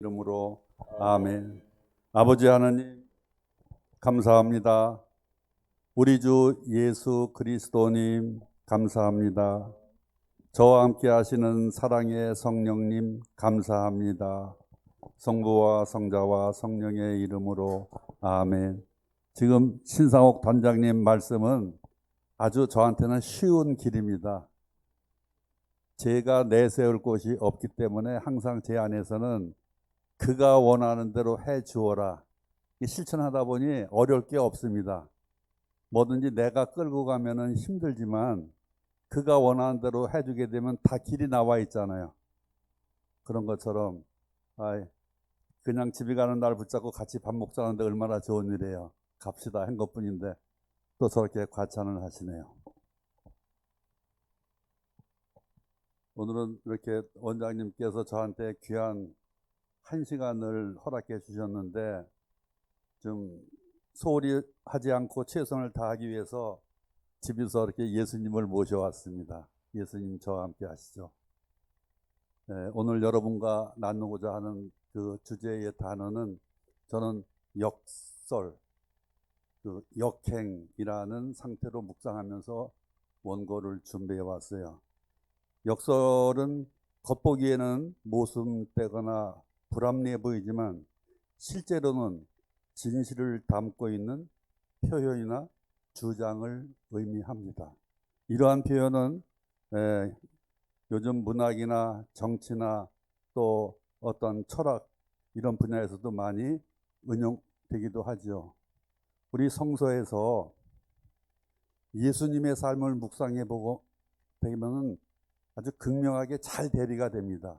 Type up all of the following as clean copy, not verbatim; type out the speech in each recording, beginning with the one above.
이름으로 아멘. 아버지 하나님 감사합니다. 우리 주 예수 그리스도님 감사합니다. 저와 함께 하시는 사랑의 성령님 감사합니다. 성부와 성자와 성령의 이름으로 아멘. 지금 신상옥 단장님 말씀은 아주 저한테는 쉬운 길입니다. 제가 내세울 곳이 없기 때문에 항상 제 안에서는 그가 원하는 대로 해 주어라. 실천하다 보니 어려울 게 없습니다. 뭐든지 내가 끌고 가면은 힘들지만 그가 원하는 대로 해주게 되면 다 길이 나와 있잖아요. 그런 것처럼 그냥 집에 가는 날 붙잡고 같이 밥 먹자는데 얼마나 좋은 일이에요. 갑시다 한 것뿐인데 또 저렇게 과찬을 하시네요. 오늘은 이렇게 원장님께서 저한테 귀한 1시간을 허락해 주셨는데 좀 소홀히 하지 않고 최선을 다하기 위해서 집에서 이렇게 예수님을 모셔왔습니다. 예수님 저와 함께 하시죠. 오늘 여러분과 나누고자 하는 그 주제의 단어는 저는 역설, 역행이라는 상태로 묵상하면서 원고를 준비해 왔어요. 역설은 겉보기에는 모순되거나 불합리해 보이지만 실제로는 진실을 담고 있는 표현이나 주장을 의미합니다. 이러한 표현은 요즘 문학이나 정치나 또 어떤 철학 이런 분야에서도 많이 응용되기도 하죠. 우리 성서에서 예수님의 삶을 묵상해 보고 되면 아주 극명하게 잘 대비가 됩니다.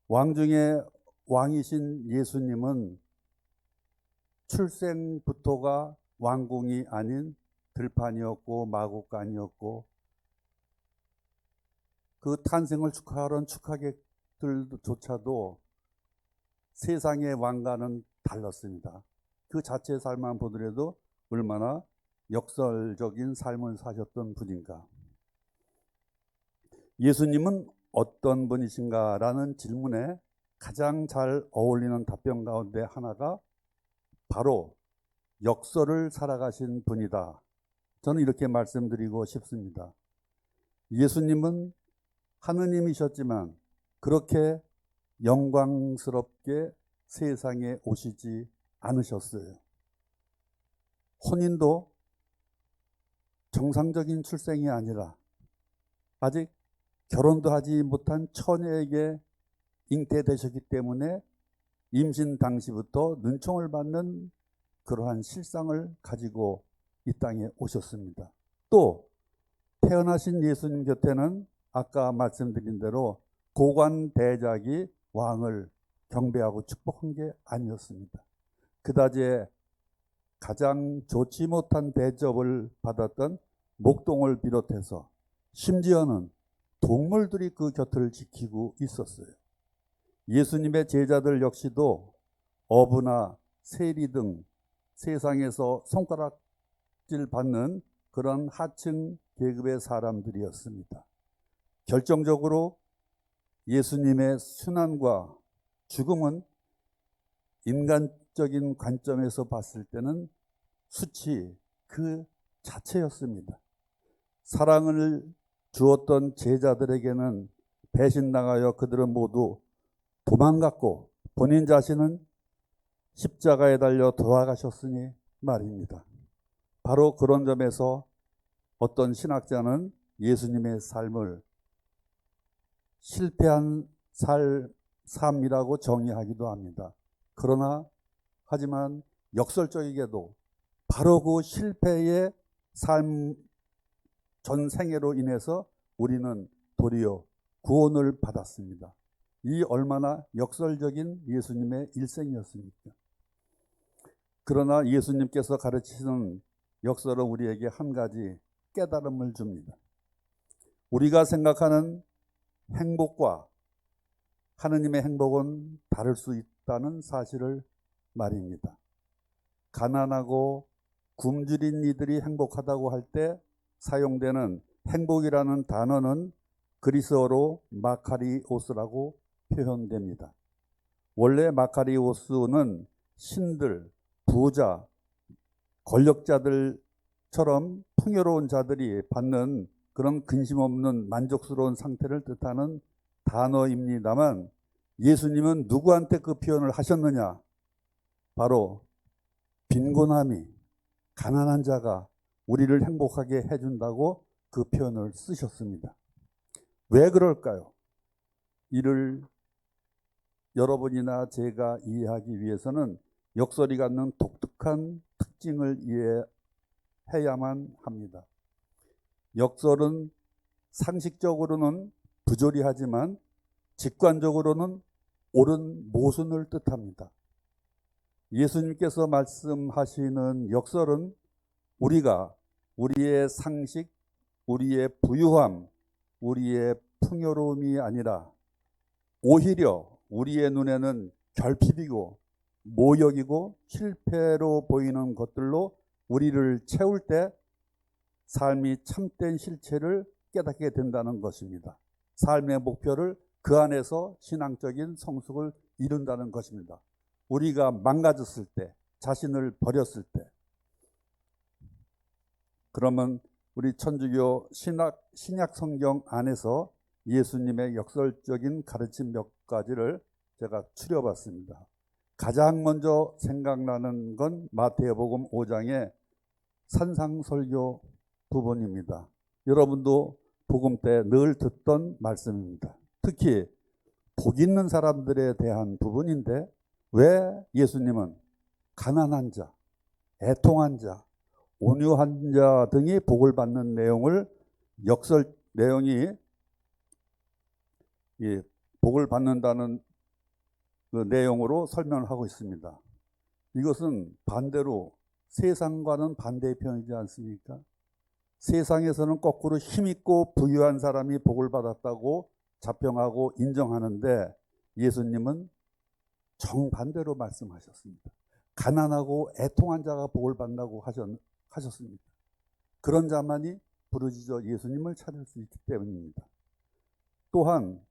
왕 중에 왕이신 예수님은 출생부터가 왕궁이 아닌 들판이었고 마구간이었고 그 탄생을 축하하는 축하객들조차도 세상의 왕과는 달랐습니다. 그 자체의 삶만 보더라도 얼마나 역설적인 삶을 사셨던 분인가. 예수님은 어떤 분이신가 라는 질문에 가장 잘 어울리는 답변 가운데 하나가 바로 역설을 살아가신 분이다. 저는 이렇게 말씀드리고 싶습니다. 예수님은 하느님이셨지만 그렇게 영광스럽게 세상에 오시지 않으셨어요. 혼인도 정상적인 출생이 아니라 아직 결혼도 하지 못한 처녀에게 잉태되셨기 때문에 임신 당시부터 눈총을 받는 그러한 실상을 가지고 이 땅에 오셨습니다. 또 태어나신 예수님 곁에는 아까 말씀드린 대로 고관 대작이 왕을 경배하고 축복한 게 아니었습니다. 그다지 가장 좋지 못한 대접을 받았던 목동을 비롯해서 심지어는 동물들이 그 곁을 지키고 있었어요. 예수님의 제자들 역시도 어부나 세리 등 세상에서 손가락질 받는 그런 하층 계급의 사람들이었습니다. 결정적으로 예수님의 순환과 죽음은 인간적인 관점에서 봤을 때는 수치 그 자체였습니다. 사랑을 주었던 제자들에게는 배신당하여 그들은 모두 도망갔고 본인 자신은 십자가에 달려 돌아가셨으니 말입니다. 바로 그런 점에서 어떤 신학자는 예수님의 삶을 실패한 삶이라고 정의하기도 합니다. 그러나 하지만 역설적이게도 바로 그 실패의 삶 전 생애로 인해서 우리는 도리어 구원을 받았습니다. 이 얼마나 역설적인 예수님의 일생이었습니까? 그러나 예수님께서 가르치는 역설은 우리에게 한 가지 깨달음을 줍니다. 우리가 생각하는 행복과 하느님의 행복은 다를 수 있다는 사실을 말입니다. 가난하고 굶주린 이들이 행복하다고 할 때 사용되는 행복이라는 단어는 그리스어로 마카리오스라고 표현됩니다. 원래 마카리오스는 신들, 부자, 권력자들처럼 풍요로운 자들이 받는 그런 근심 없는 만족스러운 상태를 뜻하는 단어입니다만, 예수님은 누구한테 그 표현을 하셨느냐? 바로 빈곤함이, 가난한 자가 우리를 행복하게 해준다고 그 표현을 쓰셨습니다. 왜 그럴까요? 이를 여러분이나 제가 이해하기 위해서는 역설이 갖는 독특한 특징을 이해해야만 합니다. 역설은 상식적으로는 부조리하지만 직관적으로는 옳은 모순을 뜻합니다. 예수님께서 말씀하시는 역설은 우리가 우리의 상식, 우리의 부유함, 우리의 풍요로움이 아니라 오히려 우리의 눈에는 결핍이고 모욕이고 실패로 보이는 것들로 우리를 채울 때 삶이 참된 실체를 깨닫게 된다는 것입니다. 삶의 목표를 그 안에서 신앙적인 성숙을 이룬다는 것입니다. 우리가 망가졌을 때, 자신을 버렸을 때. 그러면 우리 천주교 신약 성경 안에서 예수님의 역설적인 가르침 몇 가지를 제가 추려봤습니다. 가장 먼저 생각나는 건 마태복음 5장의 산상설교 부분입니다. 여러분도 복음 때 늘 듣던 말씀입니다. 특히 복 있는 사람들에 대한 부분인데, 왜 예수님은 가난한 자, 애통한 자, 온유한 자 등이 복을 받는 내용을 내용이 복을 받는다는 그 내용으로 설명을 하고 있습니다. 이것은 반대로 세상과는 반대의 표현이지 않습니까? 세상에서는 거꾸로 힘있고 부유한 사람이 복을 받았다고 자평하고 인정하는데, 예수님은 정반대로 말씀하셨습니다. 가난하고 애통한 자가 복을 받는다고 하셨습니다. 그런 자만이 부르짖어 예수님을 찾을 수 있기 때문입니다. 또한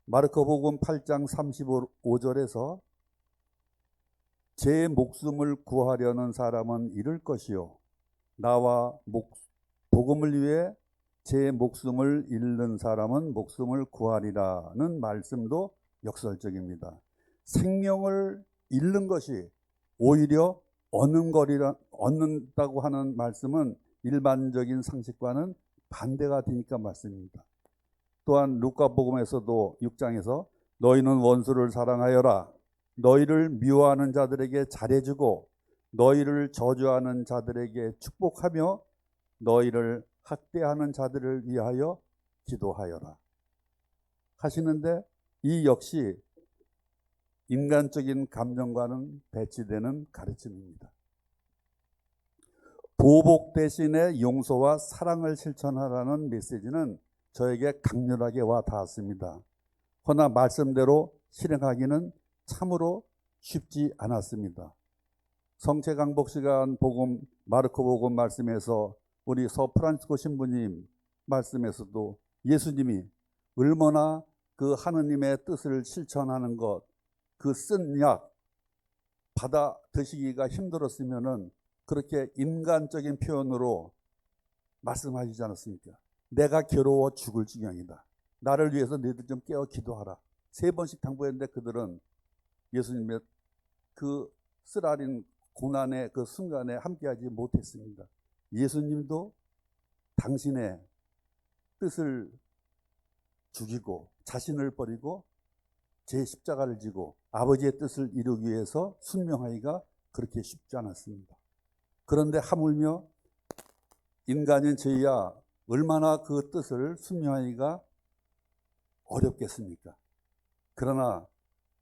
마르코복음 8장 35절에서 제 목숨을 구하려는 사람은 잃을 것이요, 나와 복음을 위해 제 목숨을 잃는 사람은 목숨을 구하리라는 말씀도 역설적입니다. 생명을 잃는 것이 오히려 얻는다고 하는 말씀은 일반적인 상식과는 반대가 되니까 말씀입니다. 또한 루카복음에서도 6장에서 너희는 원수를 사랑하여라, 너희를 미워하는 자들에게 잘해주고 너희를 저주하는 자들에게 축복하며 너희를 학대하는 자들을 위하여 기도하여라 하시는데, 이 역시 인간적인 감정과는 배치되는 가르침입니다. 보복 대신에 용서와 사랑을 실천하라는 메시지는 저에게 강렬하게 와 닿았습니다. 허나 말씀대로 실행하기는 참으로 쉽지 않았습니다. 성체강복 시간 복음, 마르코복음 말씀에서 우리 서프란시스코 신부님 말씀에서도 예수님이 얼마나 그 하느님의 뜻을 실천하는 것, 그 쓴 약 받아 드시기가 힘들었으면은 그렇게 인간적인 표현으로 말씀하시지 않았습니까? 내가 괴로워 죽을 지경이다. 나를 위해서 너희들 좀 깨어 기도하라. 3번씩 당부했는데 그들은 예수님의 그 쓰라린 고난의 그 순간에 함께하지 못했습니다. 예수님도 당신의 뜻을 죽이고 자신을 버리고 제 십자가를 지고 아버지의 뜻을 이루기 위해서 순명하기가 그렇게 쉽지 않았습니다. 그런데 하물며 인간인 저희야 얼마나 그 뜻을 순명하기가 어렵겠습니까? 그러나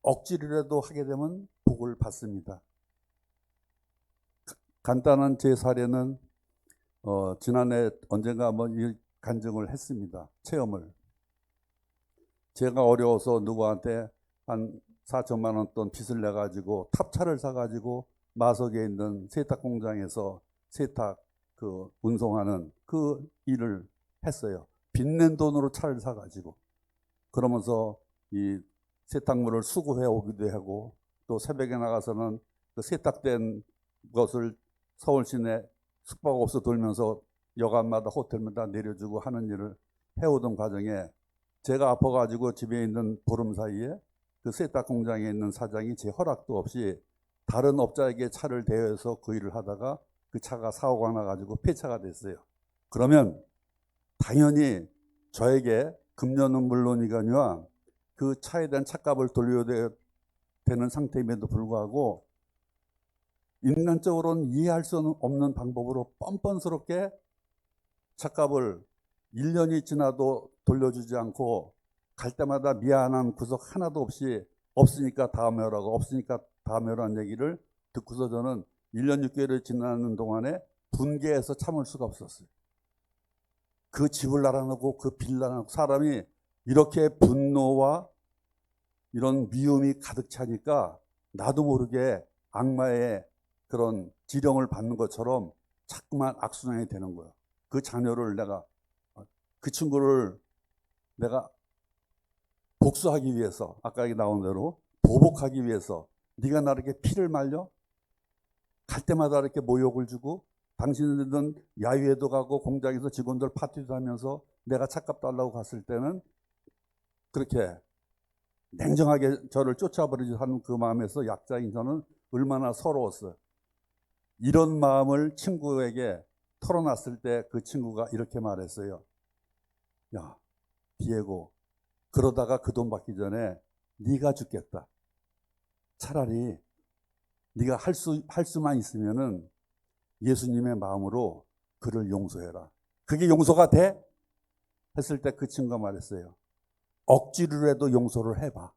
억지로라도 하게 되면 복을 받습니다. 간단한 제 사례는 지난해 언젠가 한번 간증을 했습니다. 체험을. 제가 어려워서 누구한테 한 4천만 원 돈 빚을 내가지고 탑차를 사가지고 마석에 있는 세탁 공장에서 세탁 운송하는 그 일을 했어요. 빚낸 돈으로 차를 사가지고. 그러면서 이 세탁물을 수거해 오기도 하고, 또 새벽에 나가서는 그 세탁된 것을 서울 시내 숙박업소 돌면서 여관마다 호텔마다 내려주고 하는 일을 해오던 과정에, 제가 아파가지고 집에 있는 보름 사이에 그 세탁 공장에 있는 사장이 제 허락도 없이 다른 업자에게 차를 대여해서 그 일을 하다가 그 차가 사고가 나가지고 폐차가 됐어요. 그러면 당연히 저에게 금년은 물론이거니와 그 차에 대한 차값을 돌려야 되는 상태임에도 불구하고 인간적으로는 이해할 수 없는 방법으로 뻔뻔스럽게 차값을 1년이 지나도 돌려주지 않고, 갈 때마다 미안한 구석 하나도 없이 없으니까 다음에 오라고, 없으니까 다음에 오라는 얘기를 듣고서 저는 1년 6개월이 지나는 동안에 분개해서 참을 수가 없었어요. 그 집을 날아놓고 그 빌라 날아놓고 사람이 이렇게 분노와 이런 미움이 가득 차니까 나도 모르게 악마의 그런 지령을 받는 것처럼 자꾸만 악순환이 되는 거예요. 그 자녀를 그 친구를 내가 복수하기 위해서, 아까 얘기 나온 대로 보복하기 위해서 네가 나를 이렇게 피를 말려? 갈 때마다 이렇게 모욕을 주고, 당신들은 야유회도 가고 공장에서 직원들 파티도 하면서 내가 차값 달라고 갔을 때는 그렇게 냉정하게 저를 쫓아버리지 하는 그 마음에서 약자인 저는 얼마나 서러웠어요. 이런 마음을 친구에게 털어놨을 때 그 친구가 이렇게 말했어요. 야, 디에고, 그러다가 그 돈 받기 전에 네가 죽겠다. 차라리 네가 할 수만 있으면은 예수님의 마음으로 그를 용서해라. 그게 용서가 돼? 했을 때 그 친구가 말했어요. 억지로라도 용서를 해봐.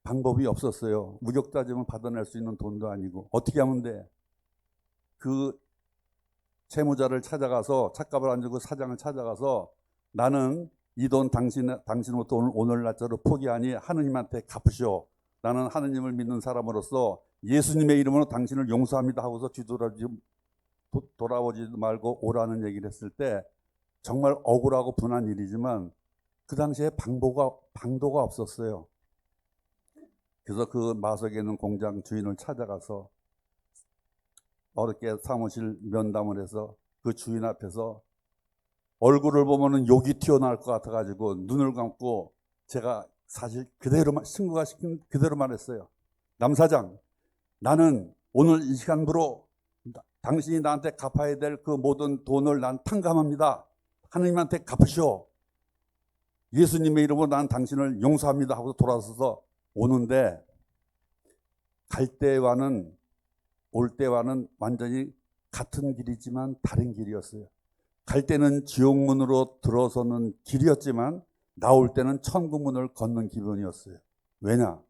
방법이 없었어요. 무역 따지면 받아낼 수 있는 돈도 아니고 어떻게 하면 돼? 그 채무자를 찾아가서 차값을 안 주고 사장을 찾아가서 나는 이 돈 당신으로부터 오늘 날짜로 포기하니 하느님한테 갚으시오. 나는 하느님을 믿는 사람으로서 예수님의 이름으로 당신을 용서합니다 하고서 돌아오지도 말고 오라는 얘기를 했을 때 정말 억울하고 분한 일이지만 그 당시에 방도가 없었어요. 그래서 그 마석에 있는 공장 주인을 찾아가서 어렵게 사무실 면담을 해서 그 주인 앞에서 얼굴을 보면은 욕이 튀어나올 것 같아가지고 눈을 감고 제가 사실 그대로 친구가 시킨 그대로 말했어요. 남 사장, 나는 오늘 이 시간부로 당신이 나한테 갚아야 될 그 모든 돈을 난 탕감합니다. 하느님한테 갚으시오. 예수님의 이름으로 난 당신을 용서합니다 하고 돌아서서 오는데, 갈 때와는 올 때와는 완전히 같은 길이지만 다른 길이었어요. 갈 때는 지옥문으로 들어서는 길이었지만 나올 때는 천국문을 걷는 기분이었어요. 왜냐?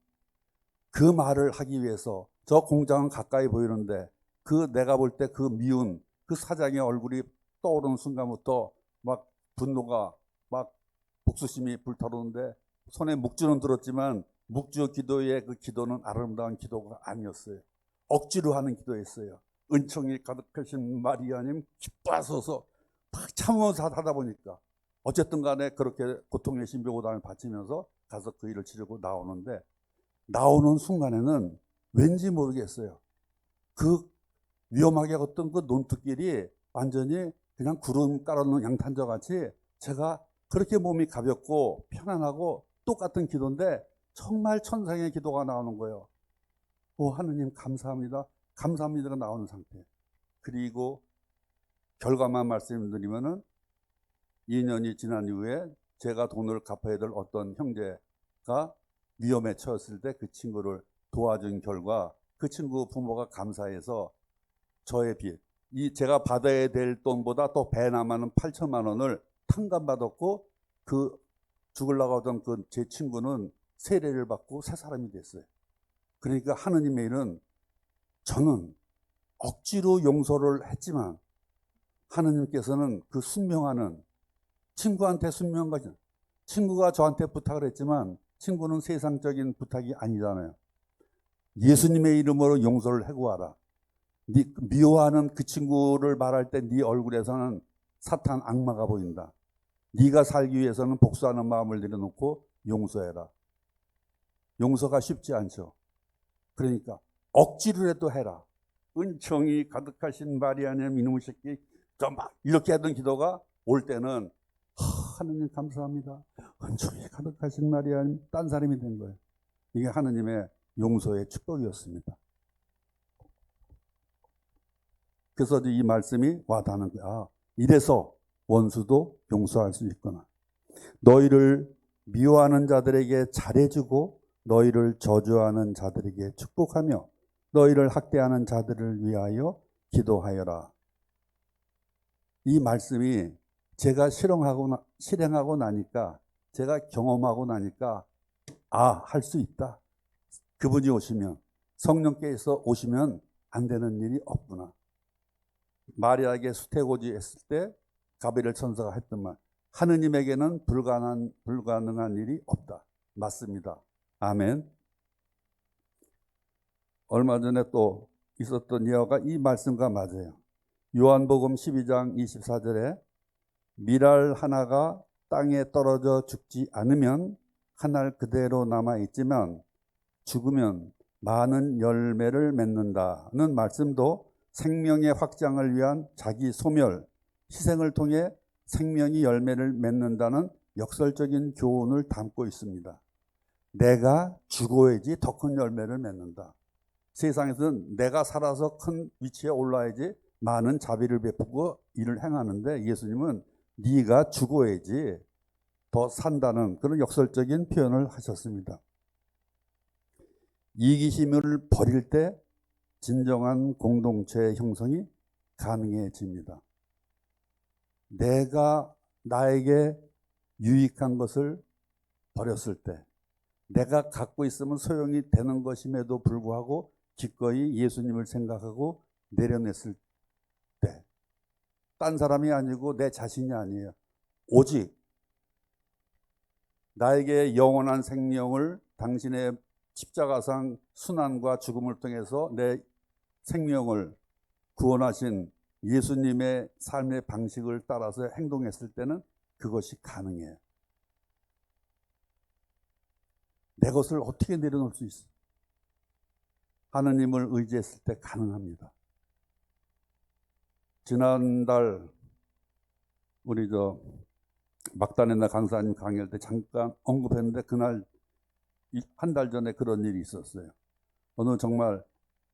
그 말을 하기 위해서 저 공장은 가까이 보이는데 그 내가 볼 때 그 미운 그 사장의 얼굴이 떠오르는 순간부터 막 분노가 막 복수심이 불타오르는데, 손에 묵주는 들었지만 묵주 기도의 그 기도는 아름다운 기도가 아니었어요. 억지로 하는 기도였어요. 은총이 가득하신 마리아님 기뻐하소서 막 참으면서 하다 보니까 어쨌든 간에 그렇게 고통의 신비고단을 바치면서 가서 그 일을 치르고 나오는데, 나오는 순간에는 왠지 모르겠어요. 그 위험하게 걷던 그 논두길이 완전히 그냥 구름 깔아놓은 양탄자 같이 제가 그렇게 몸이 가볍고 편안하고 똑같은 기도인데 정말 천상의 기도가 나오는 거예요. 오, 하느님 감사합니다. 감사합니다가 나오는 상태. 그리고 결과만 말씀드리면은 2년이 지난 이후에 제가 돈을 갚아야 될 어떤 형제가 위험에 처했을 때 그 친구를 도와준 결과 그 친구 부모가 감사해서 저의 빚, 제가 받아야 될 돈보다 또 배 남아는 8천만 원을 탕감받았고, 그 죽으려고 하던 그 제 친구는 세례를 받고 새 사람이 됐어요. 그러니까 하느님의 일은 저는 억지로 용서를 했지만 하느님께서는 그 순명하는 친구한테 순명한 거죠. 친구가 저한테 부탁을 했지만 친구는 세상적인 부탁이 아니잖아요. 예수님의 이름으로 용서를 하고 와라. 미워하는 그 친구를 말할 때 네 얼굴에서는 사탄 악마가 보인다. 네가 살기 위해서는 복수하는 마음을 내려놓고 용서해라. 용서가 쉽지 않죠. 그러니까 억지로라도 해라. 은총이 가득하신 마리아님 이놈의 새끼 좀 막 이렇게 하던 기도가 올 때는 하느님 감사합니다. 은총이 가득하신 마리아님 딴 사람이 된 거예요. 이게 하느님의 용서의 축복이었습니다. 그래서 이 말씀이 와닿는 거야. 아, 이래서 원수도 용서할 수 있구나. 너희를 미워하는 자들에게 잘해주고 너희를 저주하는 자들에게 축복하며 너희를 학대하는 자들을 위하여 기도하여라. 이 말씀이 제가 실행하고 나니까, 제가 경험하고 나니까 할 수 있다. 그분이 오시면, 성령께서 오시면 안 되는 일이 없구나. 마리아에게 수태고지 했을 때 가브리엘 천사가 했던 말, 하느님에게는 불가능한 일이 없다. 맞습니다. 아멘. 얼마 전에 또 있었던 예화가 이 말씀과 맞아요. 요한복음 12장 24절에 밀알 하나가 땅에 떨어져 죽지 않으면 한 알 그대로 남아있지만 죽으면 많은 열매를 맺는다는 말씀도 생명의 확장을 위한 자기 소멸, 희생을 통해 생명이 열매를 맺는다는 역설적인 교훈을 담고 있습니다. 내가 죽어야지 더 큰 열매를 맺는다. 세상에서는 내가 살아서 큰 위치에 올라야지 많은 자비를 베푸고 일을 행하는데, 예수님은 네가 죽어야지 더 산다는 그런 역설적인 표현을 하셨습니다. 이기심을 버릴 때 진정한 공동체의 형성이 가능해집니다. 내가 나에게 유익한 것을 버렸을 때, 내가 갖고 있으면 소용이 되는 것임에도 불구하고 기꺼이 예수님을 생각하고 내려냈을 때, 딴 사람이 아니고 내 자신이 아니에요. 오직 나에게 영원한 생명을 당신의 십자가상 순환과 죽음을 통해서 내 생명을 구원하신 예수님의 삶의 방식을 따라서 행동했을 때는 그것이 가능해요. 내 것을 어떻게 내려놓을 수 있어? 하느님을 의지했을 때 가능합니다. 지난달 우리 막다네나 강사님 강의할 때 잠깐 언급했는데, 그날 한 달 전에 그런 일이 있었어요. 어느 정말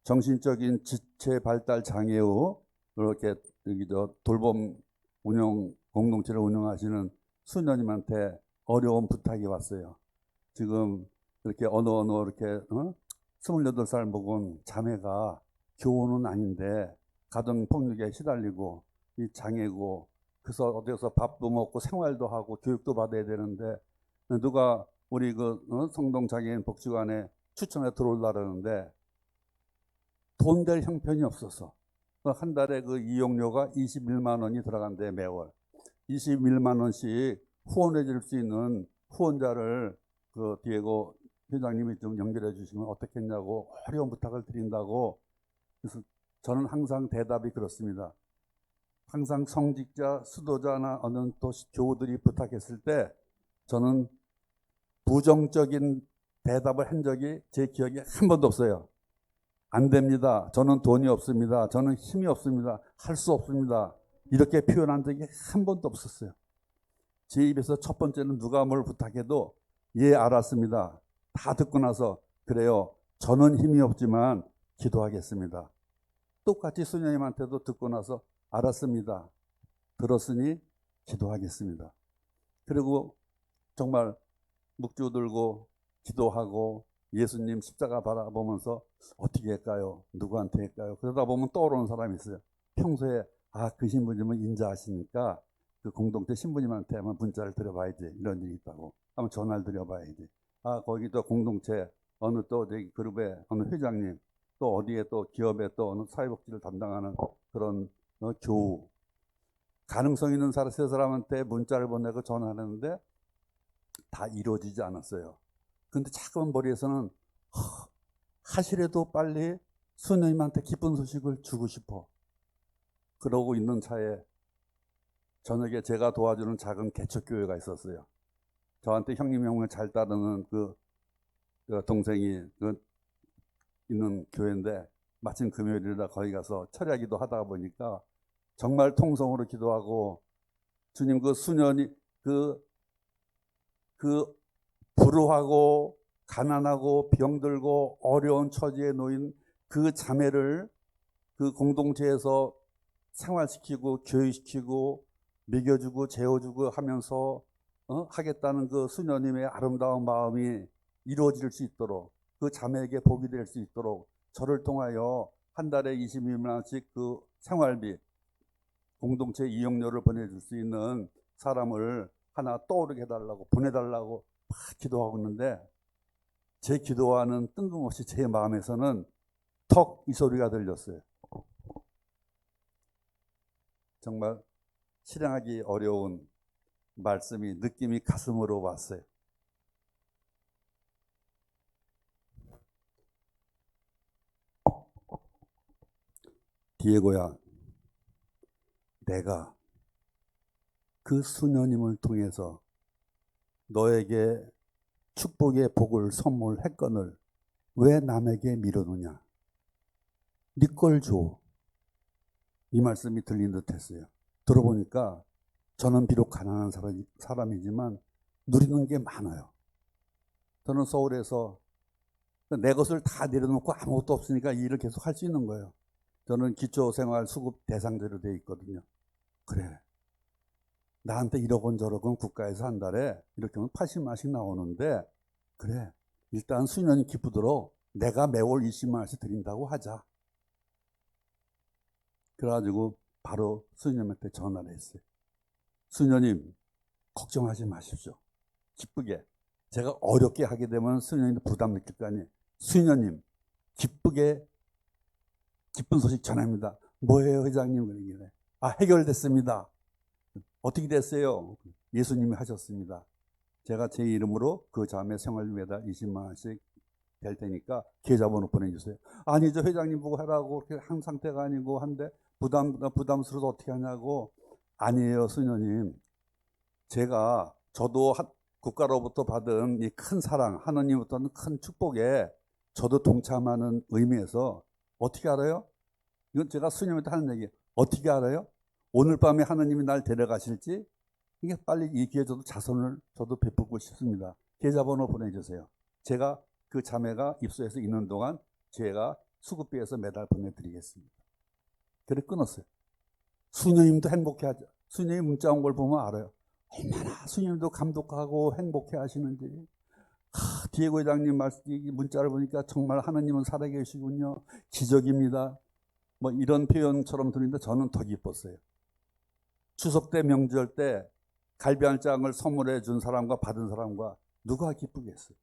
정신적인 지체 발달 장애로 이렇게 돌봄 운영 공동체를 운영하시는 수녀님한테 어려운 부탁이 왔어요. 지금 이렇게 어느 이렇게 28살 먹은 자매가 교우는 아닌데 가정 폭력에 시달리고 이 장애고, 그래서 어디서 밥도 먹고 생활도 하고 교육도 받아야 되는데, 누가 우리 성동 장애인 복지관에 추천에 들어오려는데 돈 될 형편이 없어서 한 달에 그 이용료가 21만 원이 들어간대. 매월 21만 원씩 후원해 줄 수 있는 후원자를 그 디에고 회장님이 좀 연결해 주시면 어떻겠냐고 어려운 부탁을 드린다고. 그래서 저는 항상 대답이 그렇습니다. 항상 성직자, 수도자나 어느 또 교우들이 부탁했을 때 저는 부정적인 대답을 한 적이 제 기억에 한 번도 없어요. 안 됩니다. 저는 돈이 없습니다. 저는 힘이 없습니다. 할 수 없습니다. 이렇게 표현한 적이 한 번도 없었어요. 제 입에서 첫 번째는 누가 뭘 부탁해도 예, 알았습니다. 다 듣고 나서 그래요. 저는 힘이 없지만 기도하겠습니다. 똑같이 수녀님한테도 듣고 나서 알았습니다. 들었으니 기도하겠습니다. 그리고 정말 묵주 들고 기도하고 예수님 십자가 바라보면서 어떻게 할까요? 누구한테 할까요? 그러다 보면 떠오르는 사람이 있어요. 평소에 그 신부님은 인자하시니까 그 공동체 신부님한테 한번 문자를 드려봐야지, 이런 일이 있다고 한번 전화를 드려봐야지. 거기 또 공동체 어느 또 그룹의 어느 회장님, 또 어디에 또 기업에 또 어느 사회복지를 담당하는 그런 교우, 가능성 있는 세 사람한테 문자를 보내고 전화하는데 다 이루어지지 않았어요. 근데 자꾸만 머리에서는 하시래도 빨리 수녀님한테 기쁜 소식을 주고 싶어. 그러고 있는 차에 저녁에 제가 도와주는 작은 개척교회가 있었어요. 저한테 형님 형을 잘 따르는 그 동생이 있는 교회인데, 마침 금요일이라 거기 가서 철야기도 하다 보니까 정말 통성으로 기도하고, 주님 그 수년이 그 불우하고 가난하고 병들고 어려운 처지에 놓인 그 자매를 그 공동체에서 생활시키고 교육시키고 먹여주고 재워주고 하면서 하겠다는 그 수녀님의 아름다운 마음이 이루어질 수 있도록, 그 자매에게 복이 될 수 있도록 저를 통하여 한 달에 22만 원씩 그 생활비, 공동체 이용료를 보내줄 수 있는 사람을 하나 떠오르게 해달라고, 보내달라고 막 기도하고 있는데, 제 기도와는 뜬금없이 제 마음에서는 턱 이 소리가 들렸어요. 정말 실행하기 어려운 말씀이, 느낌이 가슴으로 왔어요. 디에고야, 내가 그 수녀님을 통해서 너에게 축복의 복을 선물했거늘 왜 남에게 미루느냐? 네 걸 줘. 이 말씀이 들린 듯 했어요. 들어보니까 저는 비록 가난한 사람이지만 누리는 게 많아요. 저는 서울에서 내 것을 다 내려놓고 아무것도 없으니까 이 일을 계속 할 수 있는 거예요. 저는 기초생활 수급 대상자로 되어 있거든요. 그래, 나한테 1억 원 저억 원 국가에서 한 달에 이렇게 하면 80만 원씩 나오는데, 그래, 일단 수년이 기쁘도록 내가 매월 20만 원씩 드린다고 하자. 그래가지고 바로 수녀님한테 전화를 했어요. 수녀님, 걱정하지 마십시오. 기쁘게. 제가 어렵게 하게 되면 수녀님도 부담 느낄 거 아니에요. 수녀님, 기쁘게 기쁜 소식 전합니다. 뭐예요, 회장님? 그러길래, 해결됐습니다. 어떻게 됐어요? 예수님이 하셨습니다. 제가 제 이름으로 그 자매 생활비 매달 20만 원씩 될 테니까 계좌번호 보내주세요. 아니죠, 회장님 보고 하라고. 그렇게 한 상태가 아니고 한데 부담스러워서 어떻게 하냐고. 아니에요, 수녀님. 저도 국가로부터 받은 이 큰 사랑, 하나님부터는 큰 축복에 저도 동참하는 의미에서, 어떻게 알아요? 이건 제가 수녀님한테 하는 얘기예요. 어떻게 알아요? 오늘 밤에 하나님이 날 데려가실지, 이게 빨리 이 기회에 저도 베풀고 싶습니다. 계좌번호 보내주세요. 제가 그 자매가 입소해서 있는 동안 제가 수급비에서 매달 보내드리겠습니다. 그래 끊었어요. 수녀님도 행복해하죠. 수녀님 문자 온 걸 보면 알아요. 얼마나 수녀님도 감독하고 행복해 하시는지. 디에고 회장님 문자를 보니까 정말 하나님은 살아계시군요. 기적입니다. 뭐 이런 표현처럼 들리는데 저는 더 기뻤어요. 추석 때 명절 때 갈비 한 장을 선물해 준 사람과 받은 사람과 누가 기쁘겠어요?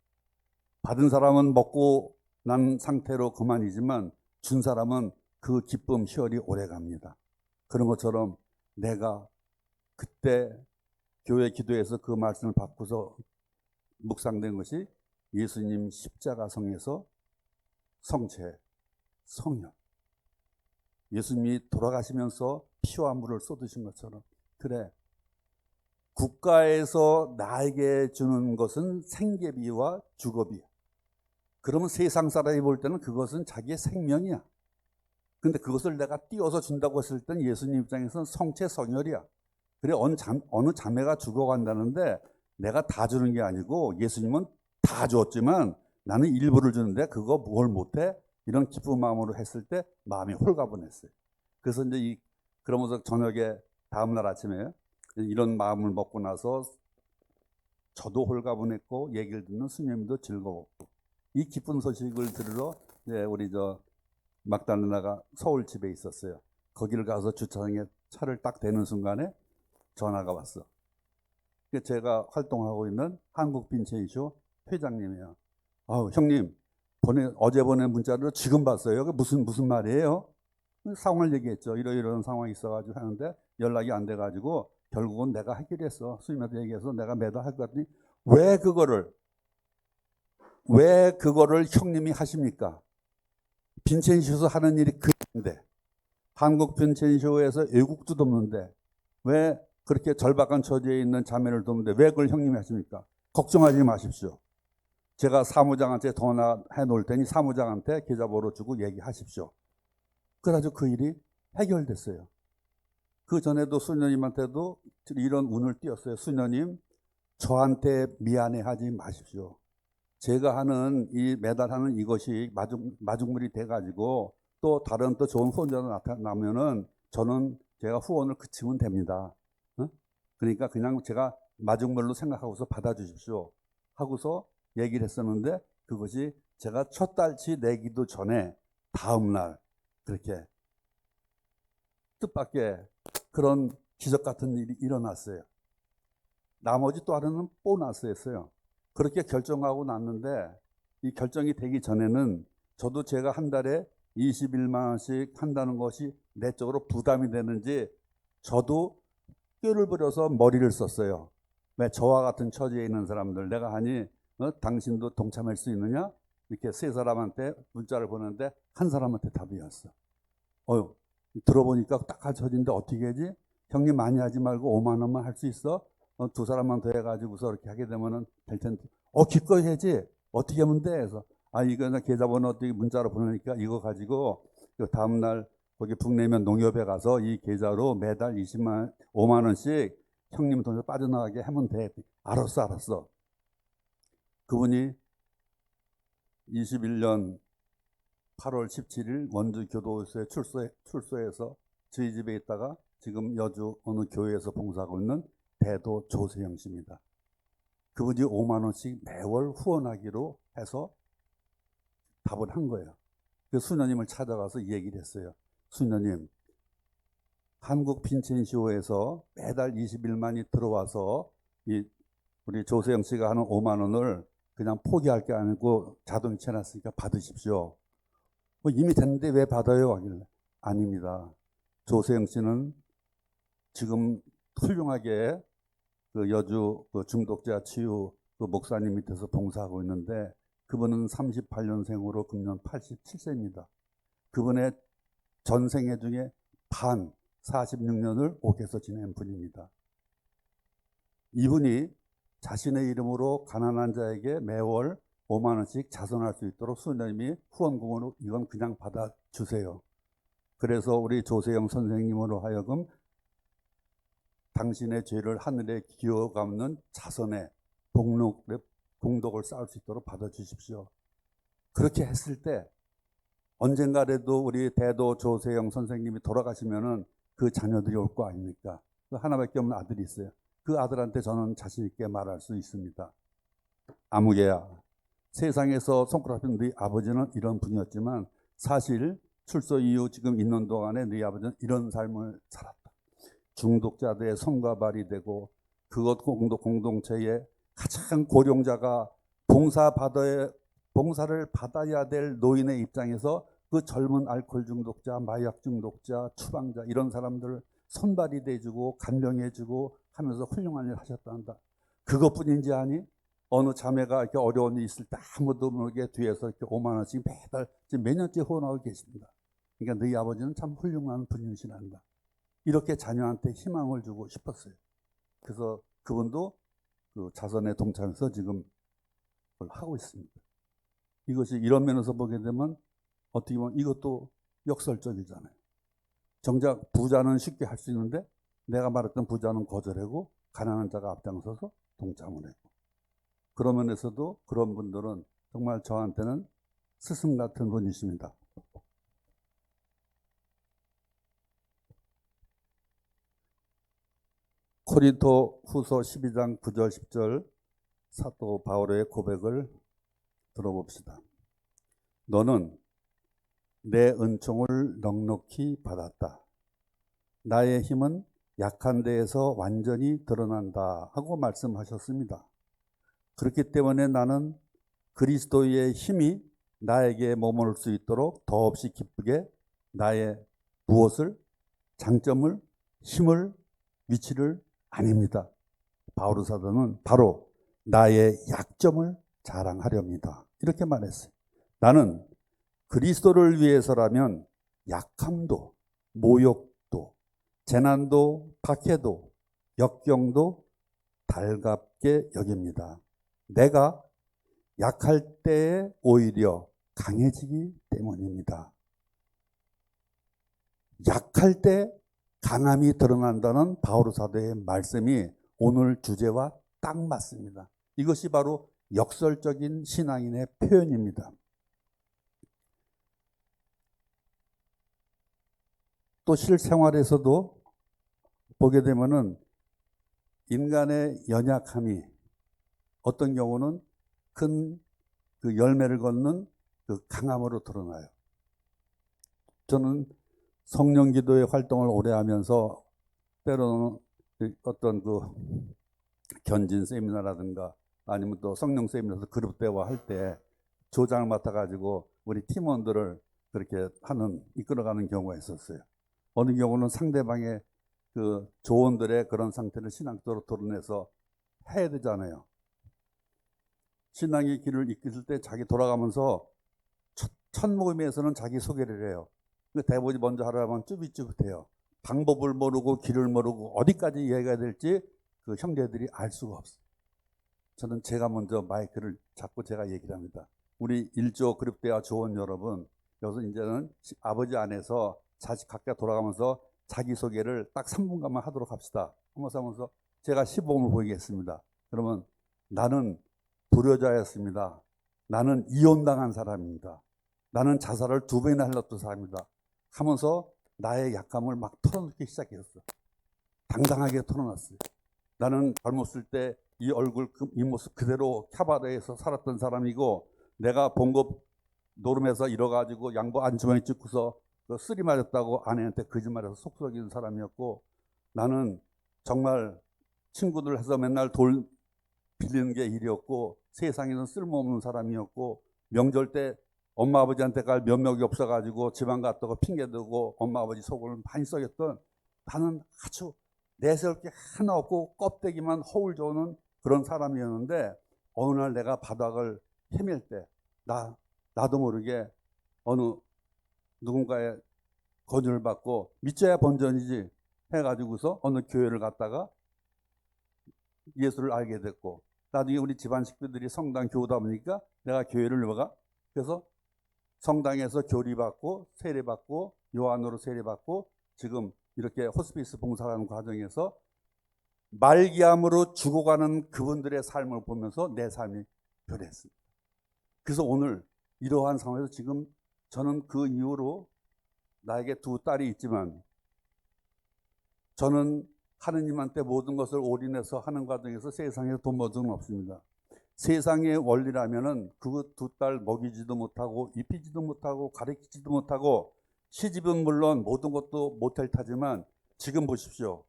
받은 사람은 먹고 난 상태로 그만이지만 준 사람은 그 기쁨 희열이 오래 갑니다. 그런 것처럼 내가 그때 교회 기도에서 그 말씀을 받고서 묵상된 것이 예수님 십자가성에서 성체, 성령, 예수님이 돌아가시면서 피와 물을 쏟으신 것처럼, 그래, 국가에서 나에게 주는 것은 생계비와 주거비야. 그러면 세상 사람이 볼 때는 그것은 자기의 생명이야. 근데 그것을 내가 띄워서 준다고 했을 땐 예수님 입장에서는 성체 성혈이야. 그래, 어느 자매가 죽어간다는데 내가 다 주는 게 아니고 예수님은 다 줬지만 나는 일부를 주는데 그거 뭘 못해? 이런 기쁜 마음으로 했을 때 마음이 홀가분했어요. 그래서 이제 그러면서 저녁에 다음날 아침에 이런 마음을 먹고 나서 저도 홀가분했고 얘기를 듣는 수녀님도 즐거웠고, 이 기쁜 소식을 들으러 우리 막달라나가 서울 집에 있었어요. 거기를 가서 주차장에 차를 딱 대는 순간에 전화가 왔어. 제가 활동하고 있는 한국빈체이쇼 회장님이에요. 형님, 어제 보낸 문자를 지금 봤어요. 무슨 말이에요? 상황을 얘기했죠. 이런 상황이 있어가지고 하는데 연락이 안 돼가지고 결국은 내가 해결했어. 수임한테 얘기해서 내가 매달 할 것 같더니 왜 그거를 형님이 하십니까? 빈첸쇼에서 하는 일이 그인데, 한국 빈첸쇼에서 애국도 돕는데 왜 그렇게 절박한 처지에 있는 자매를 돕는데 왜 그걸 형님이 하십니까? 걱정하지 마십시오. 제가 사무장한테 전화해 놓을 테니 사무장한테 계좌번호 주고 얘기하십시오. 그래가지고 그 일이 해결됐어요. 그 전에도 수녀님한테도 이런 운을 띄웠어요. 수녀님, 저한테 미안해하지 마십시오. 제가 하는 매달 하는 이것이 마중물이 돼가지고 또 다른 또 좋은 후원자가 나타나면은 저는 제가 후원을 그치면 됩니다. 그러니까 그냥 제가 마중물로 생각하고서 받아주십시오 하고서 얘기를 했었는데, 그것이 제가 첫 달치 내기도 전에 다음날 그렇게 뜻밖의 그런 기적 같은 일이 일어났어요. 나머지 또 하나는 보너스였어요. 그렇게 결정하고 났는데, 이 결정이 되기 전에는 저도 제가 한 달에 21만 원씩 한다는 것이 내적으로 부담이 되는지 저도 꾀를 부려서 머리를 썼어요. 왜 저와 같은 처지에 있는 사람들, 내가 하니 당신도 동참할 수 있느냐? 이렇게 세 사람한테 문자를 보냈는데 한 사람한테 답이 왔어. 들어보니까 딱한 처지인데 어떻게 하지? 형님 많이 하지 말고 5만 원만 할 수 있어? 두 사람만 더 해가지고서 이렇게 하게 되면은 될 텐데. 기꺼이 해지. 어떻게 하면 돼? 그래서 이거 계좌번호 어떻게 문자로 보내니까 이거 가지고 다음날 거기 북내면 농협에 가서 이 계좌로 매달 5만 원씩 형님 돈에 빠져나가게 하면 돼. 알았어. 그분이 21년 8월 17일 원주 교도소에 출소해서 저희 집에 있다가 지금 여주 어느 교회에서 봉사하고 있는 대도 조세영 씨입니다. 그분이 5만 원씩 매월 후원하기로 해서 답을 한 거예요. 그 수녀님을 찾아가서 얘기를 했어요. 수녀님, 한국 빈첸시오에서 매달 21만이 들어와서 우리 조세영 씨가 하는 5만 원을 그냥 포기할 게 아니고 자동이체 놨으니까 받으십시오. 이미 됐는데 왜 받아요? 하길래 아닙니다. 조세영 씨는 지금 훌륭하게 그 여주 그 중독자 치유 그 목사님 밑에서 봉사하고 있는데, 그분은 38년생으로 금년 87세입니다. 그분의 전생애 중에 반 46년을 옥에서 지낸 분입니다. 이분이 자신의 이름으로 가난한 자에게 매월 5만 원씩 자선할 수 있도록 수녀님이 후원금으로 이건 그냥 받아주세요. 그래서 우리 조세영 선생님으로 하여금 당신의 죄를 하늘에 기어 갚는 자선의 공덕을 쌓을 수 있도록 받아주십시오. 그렇게 했을 때 언젠가라도 우리 대도 조세영 선생님이 돌아가시면은 그 자녀들이 올 거 아닙니까? 그 하나밖에 없는 아들이 있어요. 그 아들한테 저는 자신 있게 말할 수 있습니다. 아무개야, 세상에서 손가락은 네 아버지는 이런 분이었지만 사실 출소 이후 지금 있는 동안에 네 아버지는 이런 삶을 살았다. 중독자들의 손과 발이 되고 그것 공동체의 가장 고령자가 봉사를 받아야 될 노인의 입장에서 그 젊은 알코올 중독자, 마약 중독자, 추방자 이런 사람들을 손발이 돼주고 간병해주고 하면서 훌륭한 일을 하셨단다. 그것뿐인지 아니? 어느 자매가 이렇게 어려운 일이 있을 때 아무도 모르게 뒤에서 이렇게 5만 원씩 매달 지금 몇 년째 후원하고 계십니다. 그러니까 너희 아버지는 참 훌륭한 분이시란다. 이렇게 자녀한테 희망을 주고 싶었어요. 그래서 그분도 그 자선에 동참해서 지금 그걸 하고 있습니다. 이것이 이런 면에서 보게 되면 어떻게 보면 이것도 역설적이잖아요. 정작 부자는 쉽게 할 수 있는데 내가 말했던 부자는 거절하고 가난한 자가 앞장서서 동참을 했고, 그런 면에서도 그런 분들은 정말 저한테는 스승 같은 분이십니다. 코린토 후서 12장 9절 10절 사도 바울의 고백을 들어봅시다. 너는 내 은총을 넉넉히 받았다. 나의 힘은 약한 데에서 완전히 드러난다 하고 말씀하셨습니다. 그렇기 때문에 나는 그리스도의 힘이 나에게 머물 수 있도록 더없이 기쁘게 나의 무엇을, 장점을, 힘을, 위치를 아닙니다. 바울 사도는 바로 나의 약점을 자랑하렵니다. 이렇게 말했어요. 나는 그리스도를 위해서라면 약함도, 모욕도, 재난도, 박해도, 역경도 달갑게 여깁니다. 내가 약할 때에 오히려 강해지기 때문입니다. 약할 때 강함이 드러난다는 바오로 사도의 말씀이 오늘 주제와 딱 맞습니다. 이것이 바로 역설적인 신앙인의 표현입니다. 또 실생활에서도 보게 되면은 인간의 연약함이 어떤 경우는 큰 그 열매를 걷는 그 강함으로 드러나요. 저는 성령 기도의 활동을 오래 하면서 때로는 어떤 그 견진 세미나라든가 아니면 또 성령 세미나에서 그룹 대화 할 때 조장을 맡아가지고 우리 팀원들을 그렇게 이끌어가는 경우가 있었어요. 어느 경우는 상대방의 그 조언들의 그런 상태를 신앙적으로 드러내서 해야 되잖아요. 신앙의 길을 이끌 때 자기 돌아가면서 첫 모임에서는 자기 소개를 해요. 대부분이 먼저 하려면 쭈삣쭈삣해요. 방법을 모르고 길을 모르고 어디까지 이해가 될지 그 형제들이 알 수가 없어요. 저는 제가 먼저 마이크를 잡고 제가 얘기를 합니다. 우리 1조 그룹대와 조원 여러분, 여기서 이제는 아버지 안에서 자식 각자 돌아가면서 자기소개를 딱 3분간만 하도록 합시다. 하면서 제가 시범을 보이겠습니다. 그러면 나는 불효자였습니다. 나는 이혼당한 사람입니다. 나는 자살을 2번이나 흘렸던 사람입니다. 하면서 나의 약함을 막 털어놓기 시작했어. 당당하게 털어놨어요. 나는 젊었을 때 이 얼굴, 이 모습 그대로 캬바레에서 살았던 사람이고, 내가 봉급 노름에서 잃어가지고 양보 안주머니 찍고서 쓰리 맞았다고 아내한테 거짓말해서 속 썩이는 사람이었고, 나는 정말 친구들 해서 맨날 돌 빌리는 게 일이었고, 세상에는 쓸모없는 사람이었고, 명절 때 엄마 아버지한테 갈 면목이 없어가지고 지방 갔다고 핑계대고 엄마 아버지 속을 많이 썩였던, 나는 아주 내세울 게 하나 없고 껍데기만 허울 좋은 그런 사람이었는데, 어느 날 내가 바닥을 헤맬 때 나도 모르게 어느 누군가의 권유를 받고 믿져야 본전이지 해가지고서 어느 교회를 갔다가 예수를 알게 됐고, 나중에 우리 집안 식구들이 성당 교우다 보니까 내가 교회를 나가, 그래서 성당에서 교리받고 세례받고 요한으로 세례받고 지금 이렇게 호스피스 봉사하는 과정에서 말기암으로 죽어가는 그분들의 삶을 보면서 내 삶이 변했습니다. 그래서 오늘 이러한 상황에서 지금 저는 그 이후로 나에게 2딸이 있지만, 저는 하느님한테 모든 것을 올인해서 하는 과정에서 세상에 돈 버는 없습니다. 세상의 원리라면은 그 2딸 먹이지도 못하고 입히지도 못하고 가르치지도 못하고, 시집은 물론 모든 것도 모텔 타지만, 지금 보십시오.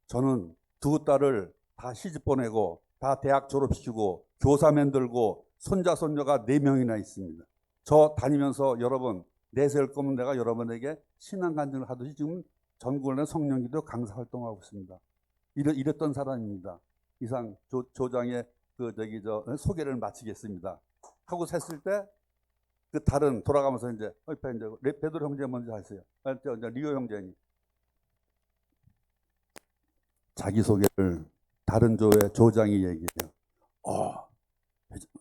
저는 2딸을 다 시집 보내고 다 대학 졸업시키고 교사 만들고 손자 손녀가 4명이나 있습니다. 저 다니면서 여러분 내세울 거면 내가 여러분에게 신앙 간증을 하듯이 지금 전국의 성령기도 강사 활동하고 있습니다. 이랬던 사람입니다. 이상 조장의 소개를 마치겠습니다. 하고 샜을 때 그 다른 돌아가면서 이제 베드로 형제 먼저 하세요. 리오 형제니 자기 소개를 다른 조의 조장이 얘기해요.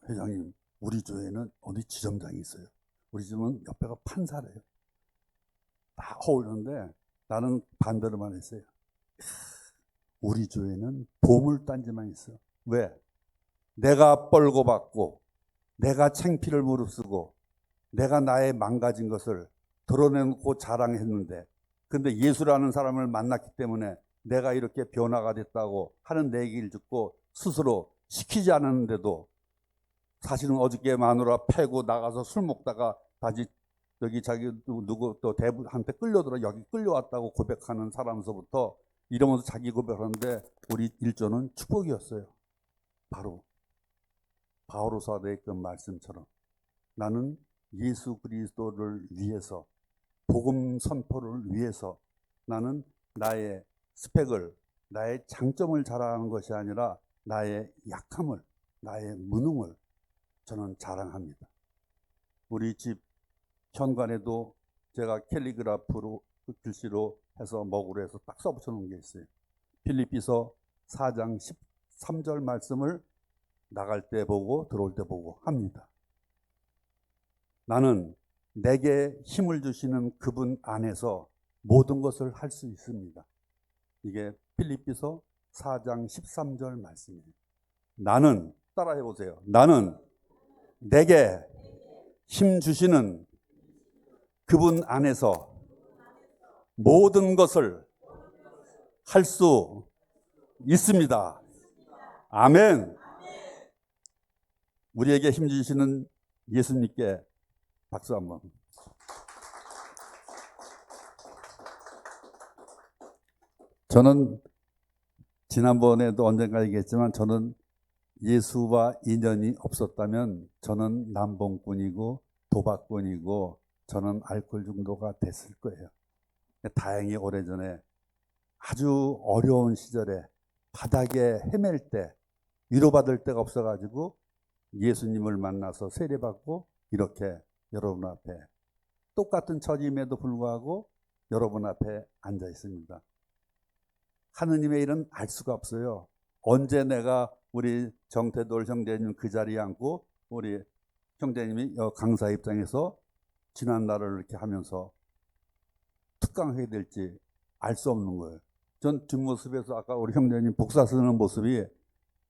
회장님, 우리 조에는 어디 지점장이 있어요. 우리 집은 옆에가 판사래요. 다 어울리는데 나는 반대로만 했어요. 우리 조에는 보물단지만 있어. 왜? 내가 뻘고 받고 내가 창피를 무릅쓰고 내가 나의 망가진 것을 드러내놓고 자랑했는데, 근데 예수라는 사람을 만났기 때문에 내가 이렇게 변화가 됐다고 하는 내 얘기를 듣고 스스로 시키지 않았는데도, 사실은 어저께 마누라 패고 나가서 술 먹다가 다시 여기 자기 누구 또 대부한테 끌려들어 여기 끌려왔다고 고백하는 사람서부터 이러면서 자기 고백하는데, 우리 일조는 축복이었어요. 바로 바오로 사도의 그 말씀처럼 나는 예수 그리스도를 위해서, 복음 선포를 위해서 나는 나의 스펙을, 나의 장점을 자랑하는 것이 아니라 나의 약함을, 나의 무능을 저는 자랑합니다. 우리 집 현관에도 제가 캘리그라프로 글씨로 해서 먹으로 해서 딱 써붙여 놓은 게 있어요. 필립비서 4장 13절 말씀을 나갈 때 보고 들어올 때 보고 합니다. 나는 내게 힘을 주시는 그분 안에서 모든 것을 할 수 있습니다. 이게 필립비서 4장 13절 말씀이에요. 나는, 따라해 보세요. 나는 내게 힘 주시는 그분 안에서 모든 것을 할 수 있습니다. 아멘. 우리에게 힘 주시는 예수님께 박수 한번. 저는 지난번에도 언젠가 얘기했지만 저는 예수와 인연이 없었다면 저는 남봉꾼이고 도박꾼이고 저는 알코올 중독가 됐을 거예요. 다행히 오래전에 아주 어려운 시절에 바닥에 헤맬 때 위로받을 데가 없어가지고 예수님을 만나서 세례받고 이렇게 여러분 앞에 똑같은 처짐에도 불구하고 여러분 앞에 앉아 있습니다. 하느님의 일은 알 수가 없어요. 언제 내가 우리 정태돌 형제님 그 자리에 앉고 우리 형제님이 강사 입장에서 지난 날을 이렇게 하면서 특강하게 될지 알 수 없는 거예요. 전 뒷모습에서 아까 우리 형제님 복사 쓰는 모습이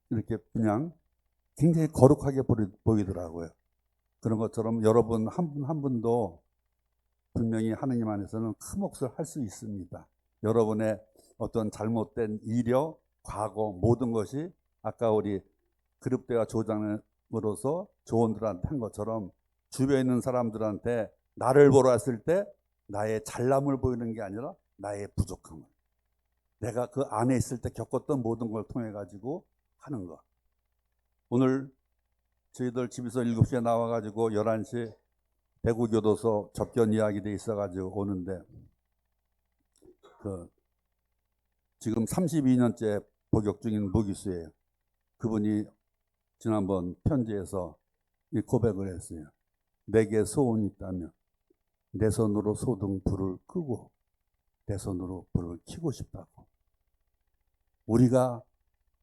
이렇게 그냥 굉장히 거룩하게 보이더라고요. 그런 것처럼 여러분 한 분 한 분도 분명히 하느님 안에서는 큰 몫을 할 수 있습니다. 여러분의 어떤 잘못된 이력, 과거 모든 것이 아까 우리 그룹대화 조장으로서 조언들한테 한 것처럼 주변에 있는 사람들한테 나를 보러 왔을 때 나의 잘남을 보이는 게 아니라 나의 부족함을, 내가 그 안에 있을 때 겪었던 모든 걸 통해 가지고 하는 것. 오늘 저희들 집에서 7시에 나와가지고 11시 대구교도소 접견 이야기돼 있어가지고 오는데 지금 32년째 복역 중인 무기수예요. 그분이 지난번 편지에서 이 고백을 했어요. 내게 소원이 있다면 내 손으로 소등 불을 끄고 내 손으로 불을 켜고 싶다고. 우리가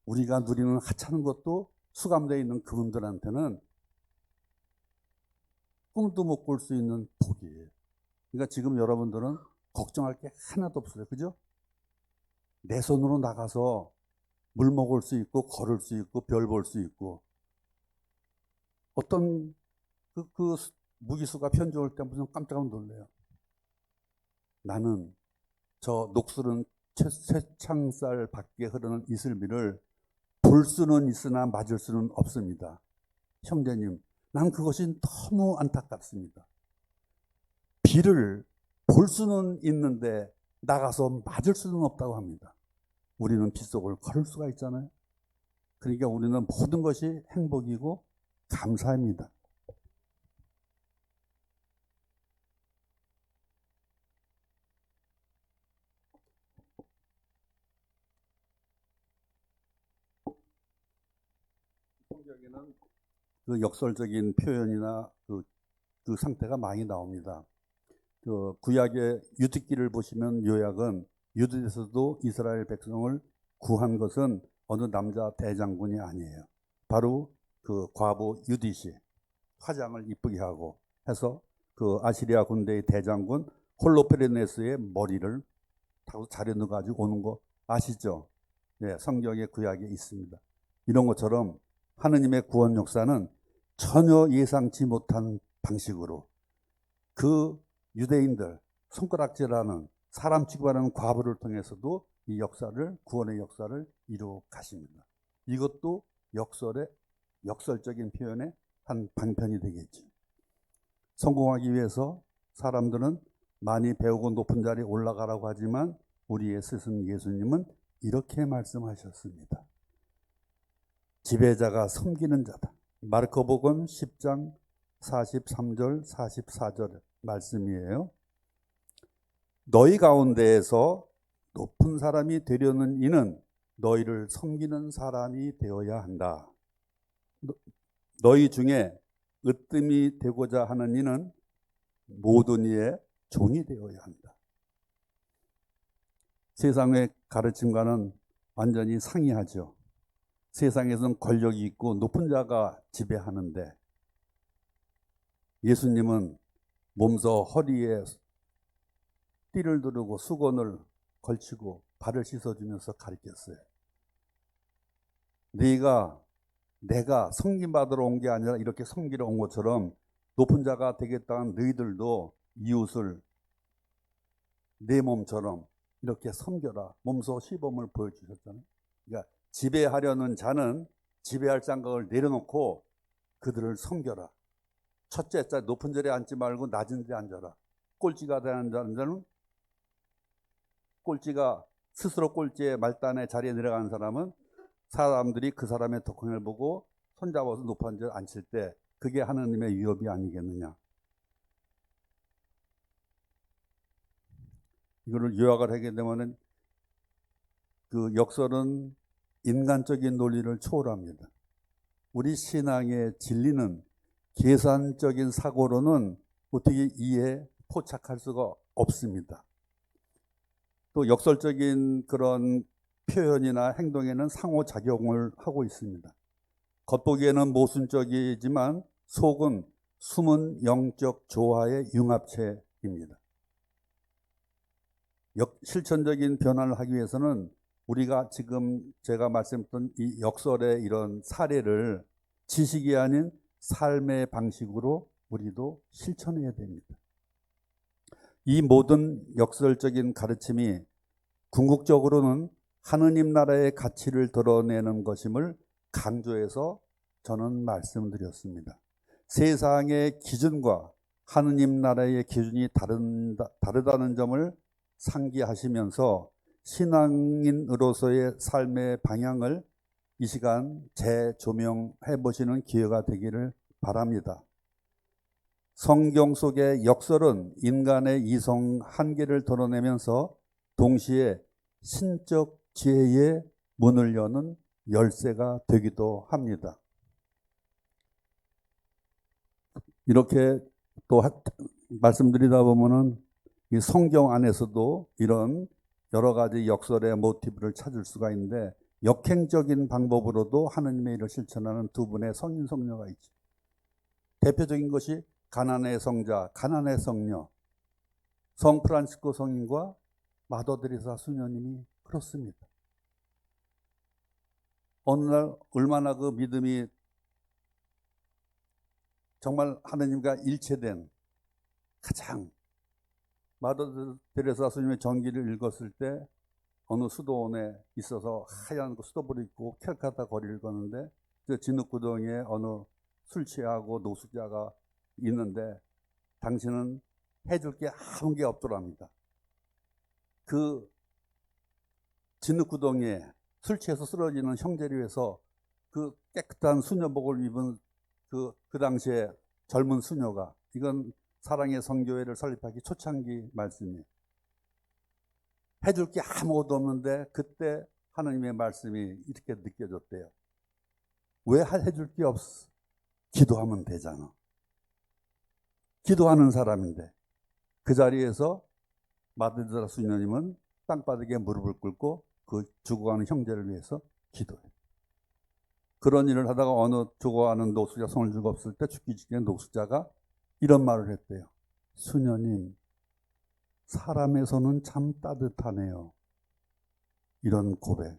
누리는 하찮은 것도 수감되어 있는 그분들한테는 꿈도 못 꿀 수 있는 복이에요. 그러니까 지금 여러분들은 걱정할 게 하나도 없어요. 그죠? 내 손으로 나가서 물 먹을 수 있고 걸을 수 있고 별 볼 수 있고 어떤 그 무기수가 편지 올 때 무슨 깜짝 놀래요. 나는 저 녹슬은 쇠창살 밖에 흐르는 이슬비를 볼 수는 있으나 맞을 수는 없습니다. 형제님, 난 그것이 너무 안타깝습니다. 비를 볼 수는 있는데 나가서 맞을 수는 없다고 합니다. 우리는 비 속을 걸을 수가 있잖아요. 그러니까 우리는 모든 것이 행복이고 감사합니다. 성경에는 그 역설적인 표현이나 그 상태가 많이 나옵니다. 그 구약의 유듣기를 보시면 요약은 유다에서도 이스라엘 백성을 구한 것은 어느 남자 대장군이 아니에요. 바로 그 과부 유딧이 화장을 이쁘게 하고 해서 그 아시리아 군대의 대장군 홀로페르네스의 머리를 타고 자려 넣어가지고 오는 거 아시죠? 네, 성경의 구약에 있습니다. 이런 것처럼 하느님의 구원 역사는 전혀 예상치 못한 방식으로 그 유대인들 손가락질하는 사람 취급하는 과부를 통해서도 이 역사를, 구원의 역사를 이루어 가십니다. 이것도 역설적인 표현의 한 방편이 되겠죠. 성공하기 위해서 사람들은 많이 배우고 높은 자리에 올라가라고 하지만 우리의 스승 예수님은 이렇게 말씀하셨습니다. 지배자가 섬기는 자다. 마르코복음 10장 43절 44절 말씀이에요. 너희 가운데에서 높은 사람이 되려는 이는 너희를 섬기는 사람이 되어야 한다. 너희 중에 으뜸이 되고자 하는 이는 모든 이의 종이 되어야 한다. 세상의 가르침과는 완전히 상이하죠. 세상에서는 권력이 있고 높은 자가 지배하는데 예수님은 몸소 허리에 띠를 두르고 수건을 걸치고 발을 씻어주면서 가르쳤어요. 내가 섬김받으러 온 게 아니라 이렇게 섬기러 온 것처럼 높은 자가 되겠다는 너희들도 이웃을 내 몸처럼 이렇게 섬겨라. 몸소 시범을 보여주셨잖아요. 그러니까 지배하려는 자는 지배할 생각을 내려놓고 그들을 섬겨라. 첫째, 높은 자리에 앉지 말고 낮은 자리에 앉아라. 꼴찌가 되는 자는 꼴찌가 스스로 꼴찌의 말단의 자리에 내려가는 사람은 사람들이 그 사람의 덕행을 보고 손잡아서 높은 자리에 앉힐 때 그게 하나님의 위협이 아니겠느냐. 이거를 요약을 하게 되면은 그 역설은 인간적인 논리를 초월합니다. 우리 신앙의 진리는 계산적인 사고로는 어떻게 포착할 수가 없습니다. 또 역설적인 그런 표현이나 행동에는 상호작용을 하고 있습니다. 겉보기에는 모순적이지만 속은 숨은 영적 조화의 융합체입니다. 실천적인 변화를 하기 위해서는 우리가 지금 제가 말씀드렸던 이 역설의 이런 사례를 지식이 아닌 삶의 방식으로 우리도 실천해야 됩니다. 이 모든 역설적인 가르침이 궁극적으로는 하느님 나라의 가치를 드러내는 것임을 강조해서 저는 말씀드렸습니다. 세상의 기준과 하느님 나라의 기준이 다르다는 점을 상기하시면서 신앙인으로서의 삶의 방향을 이 시간 재조명해 보시는 기회가 되기를 바랍니다. 성경 속의 역설은 인간의 이성 한계를 드러내면서 동시에 신적 지혜의 문을 여는 열쇠가 되기도 합니다. 이렇게 또 말씀드리다 보면은 이 성경 안에서도 이런 여러 가지 역설의 모티브를 찾을 수가 있는데 역행적인 방법으로도 하느님의 일을 실천하는 두 분의 성인 성녀가 있죠. 대표적인 것이 가나안의 성자, 가나안의 성녀, 성 프란시스코 성인과 마더 데레사 수녀님이 그렇습니다. 어느 날 얼마나 그 믿음이 정말 하느님과 일체된 가장 마더 데레사 수녀의 전기를 읽었을 때 어느 수도원에 있어서 하얀 그 수도불이 있고 캘카타 거리를 걷는데 그 진흙구덩이에 어느 술 취하고 노숙자가 있는데 당신은 해줄 게 아무 게 없더랍니다. 그 진흙구덩이에 술 취해서 쓰러지는 형제를 위해서 그 깨끗한 수녀복을 입은 그 당시에 젊은 수녀가, 이건 사랑의 성교회를 설립하기 초창기 말씀이에요. 해줄 게 아무것도 없는데 그때 하나님의 말씀이 이렇게 느껴졌대요. 왜 해줄 게 없어? 기도하면 되잖아. 기도하는 사람인데. 그 자리에서 마드데라 수녀님은 땅바닥에 무릎을 꿇고 그 죽어가는 형제를 위해서 기도해요. 그런 일을 하다가 어느 죽어가는 노숙자 손을 쥐고 없을 때 죽기 직전에 노숙자가 이런 말을 했대요. 수녀님, 사람의 손은 참 따뜻하네요. 이런 고백.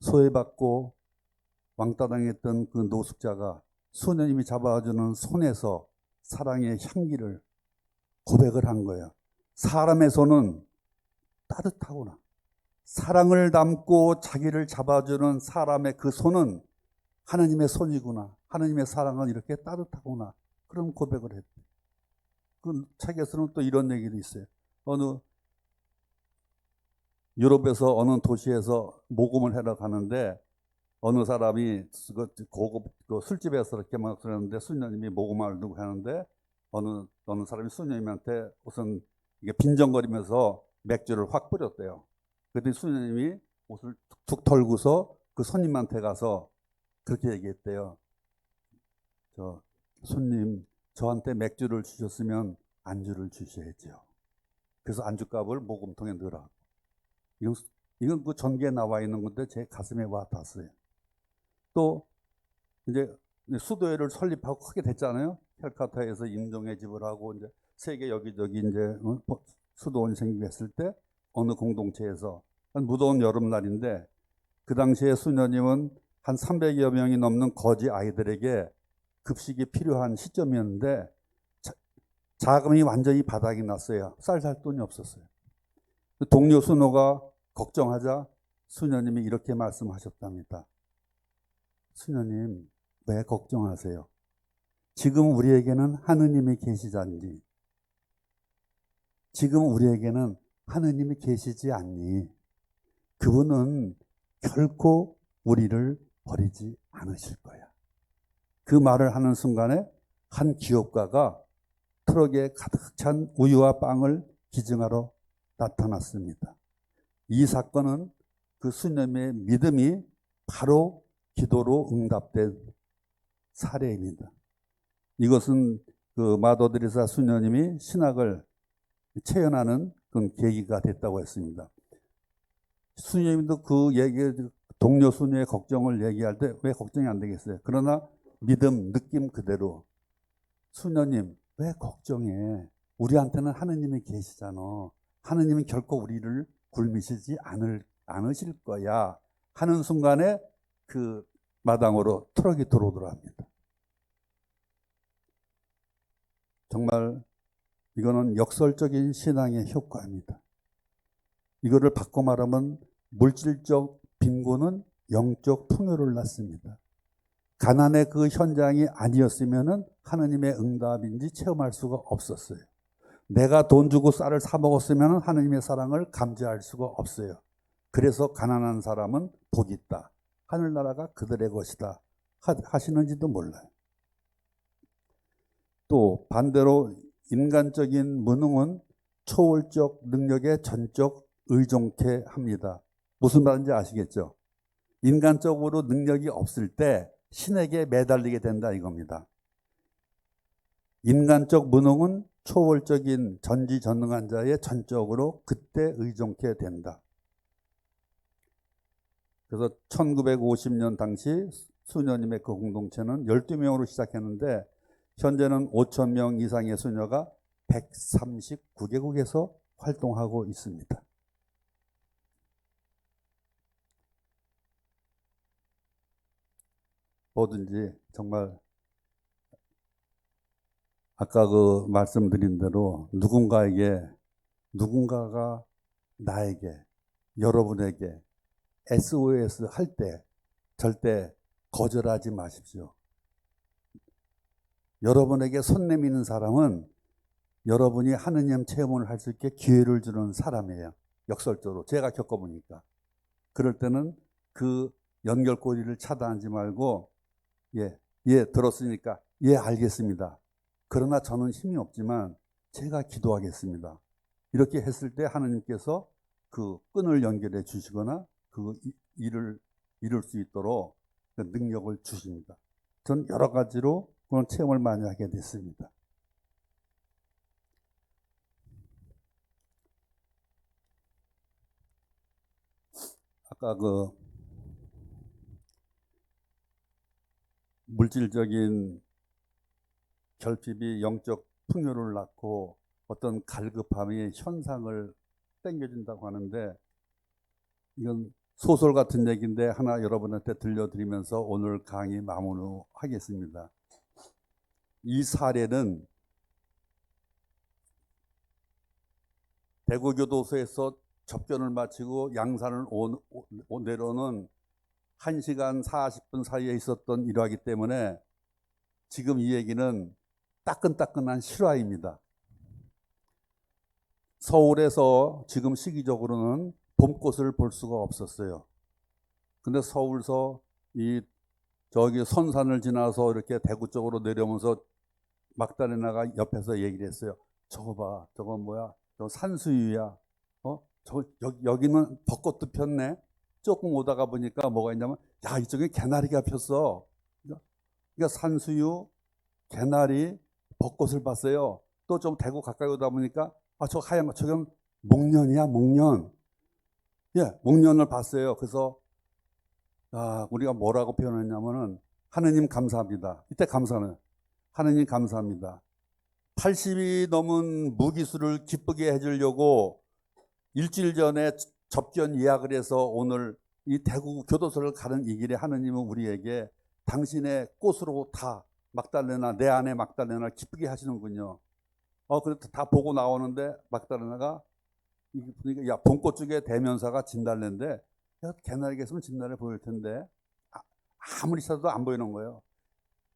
소외받고 왕따 당했던 그 노숙자가 수녀님이 잡아주는 손에서 사랑의 향기를 고백을 한 거예요. 사람의 손은 따뜻하구나. 사랑을 담고 자기를 잡아주는 사람의 그 손은 하나님의 손이구나. 하나님의 사랑은 이렇게 따뜻하구나. 그런 고백을 했대. 그 책에서는 또 이런 얘기도 있어요. 어느 유럽에서 어느 도시에서 모금을 하러 가는데 어느 사람이 고급 술집에서 이렇게 막 그러는데 수녀님이 모금을 두고 하는데 어느 사람이 수녀님한테 우선 이게 빈정거리면서 맥주를 확 뿌렸대요. 그랬더니 수녀님이 옷을 툭툭 털고서 그 손님한테 가서 그렇게 얘기했대요. 손님, 저한테 맥주를 주셨으면 안주를 주셔야죠. 그래서 안주값을 모금통에 넣으라. 이건 이건 그 전기에 나와 있는 건데 제 가슴에 와 닿았어요. 또 이제 수도회를 설립하고 크게 됐잖아요. 캘카타에서 임종의 집을 하고 이제 세계 여기저기 이제 수도원이 생기게 했을 때 어느 공동체에서 한 무더운 여름날인데 그 당시에 수녀님은 한 300여 명이 넘는 거지 아이들에게 급식이 필요한 시점이었는데 자금이 완전히 바닥이 났어요. 쌀 살 돈이 없었어요. 동료 수노가 걱정하자 수녀님이 이렇게 말씀하셨답니다. 수녀님, 왜 걱정하세요? 지금 우리에게는 하느님이 계시잖니. 지금 우리에게는 하느님이 계시지 않니. 그분은 결코 우리를 버리지 않으실 거야. 그 말을 하는 순간에 한 기업가가 트럭에 가득 찬 우유와 빵을 기증하러 나타났습니다. 이 사건은 그 수녀님의 믿음이 바로 기도로 응답된 사례입니다. 이것은 그 마더 데레사 수녀님이 신학을 체현하는 그런 계기가 됐다고 했습니다. 수녀님도 그 얘기, 동료 수녀의 걱정을 얘기할 때 왜 걱정이 안 되겠어요? 그러나 믿음, 느낌 그대로 수녀님 왜 걱정해? 우리한테는 하느님이 계시잖아. 하느님은 결코 우리를 굶으시지 않으실 거야 하는 순간에 그 마당으로 트럭이 들어오더라 합니다. 정말 이거는 역설적인 신앙의 효과입니다. 이거를 바꿔 말하면 물질적 빈곤은 영적 풍요를 낳습니다. 가난의 그 현장이 아니었으면 하느님의 응답인지 체험할 수가 없었어요. 내가 돈 주고 쌀을 사 먹었으면 하느님의 사랑을 감지할 수가 없어요. 그래서 가난한 사람은 복이 있다. 하늘나라가 그들의 것이다. 하시는지도 몰라요. 또 반대로 인간적인 무능은 초월적 능력에 전적 의존케 합니다. 무슨 말인지 아시겠죠? 인간적으로 능력이 없을 때 신에게 매달리게 된다 이겁니다. 인간적 무능은 초월적인 전지전능한 자의 전적으로 그때 의존케 된다. 그래서 1950년 당시 수녀님의 그 공동체는 12명으로 시작했는데 현재는 5,000명 이상의 수녀가 139개국에서 활동하고 있습니다. 뭐든지 정말 아까 그 말씀드린 대로 누군가가 나에게, 여러분에게 SOS 할 때 절대 거절하지 마십시오. 여러분에게 손 내미는 사람은 여러분이 하느님 체험을 할 수 있게 기회를 주는 사람이에요. 역설적으로 제가 겪어보니까. 그럴 때는 그 연결고리를 차단하지 말고 예 들었으니까 예 알겠습니다. 그러나 저는 힘이 없지만 제가 기도하겠습니다. 이렇게 했을 때 하느님께서 그 끈을 연결해 주시거나 그 일을 이룰 수 있도록 그 능력을 주십니다. 전 여러 가지로 그런 체험을 많이 하게 됐습니다. 아까 그 물질적인 결핍이 영적 풍요를 낳고 어떤 갈급함의 현상을 땡겨준다고 하는데 이건 소설 같은 얘기인데 하나 여러분한테 들려드리면서 오늘 강의 마무리하겠습니다. 이 사례는 대구교도소에서 접견을 마치고 양산을 내려오는 1시간 40분 사이에 있었던 일화이기 때문에 지금 이 얘기는 따끈따끈한 실화입니다. 서울에서 지금 시기적으로는 봄꽃을 볼 수가 없었어요. 근데 서울서 저기 선산을 지나서 이렇게 대구 쪽으로 내려오면서 막달레나가 옆에서 얘기를 했어요. 저거 봐, 저거 뭐야? 저 산수유야. 여기는 벚꽃도 폈네. 조금 오다가 보니까 뭐가 있냐면, 야, 이쪽에 개나리가 폈어. 그러니까 산수유, 개나리, 벚꽃을 봤어요. 또 좀 대구 가까이 오다 보니까, 저 하얀 거, 저건 목련이야, 목련. 예, 목련을 봤어요. 그래서 우리가 뭐라고 표현했냐면은 하느님 감사합니다. 이때 감사는 하느님 감사합니다. 80이 넘은 무기수를 기쁘게 해주려고 일주일 전에 접견 예약을 해서 오늘 이 대구 교도소를 가는 이 길에 하느님은 우리에게 당신의 꽃으로 다 막달레나, 내 안에 막달레나를 기쁘게 하시는군요. 그래도 다 보고 나오는데 막달레나가 보니까 야, 봄꽃 중에 대면사가 진달래인데 야, 개나리가 있으면 진달래 보일 텐데 아무리 찾아도 안 보이는 거예요.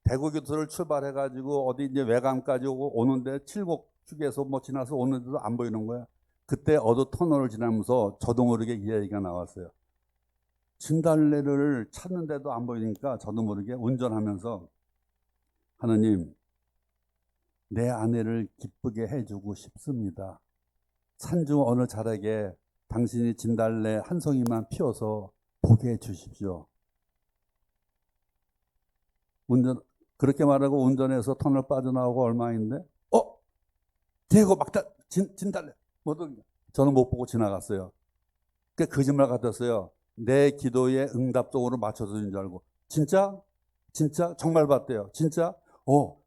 대구 교도소를 출발해가지고 어디 이제 외곽까지 오는데 칠곡축에서 뭐 지나서 오는데도 안 보이는 거예요. 그때 어두 터널을 지나면서 저도 모르게 이 얘기가 나왔어요. 진달래를 찾는데도 안 보이니까 저도 모르게 운전하면서 하느님, 내 아내를 기쁘게 해주고 싶습니다. 산중 어느 자락에 당신이 진달래 한 송이만 피워서 보게 해주십시오. 그렇게 말하고 운전해서 터널 빠져나오고 얼마인데 대고 막다 진달래 저는 못 보고 지나갔어요. 그게 거짓말 같았어요. 내 기도에 응답적으로 맞춰주는 줄 알고. 진짜 정말 봤대요. 진짜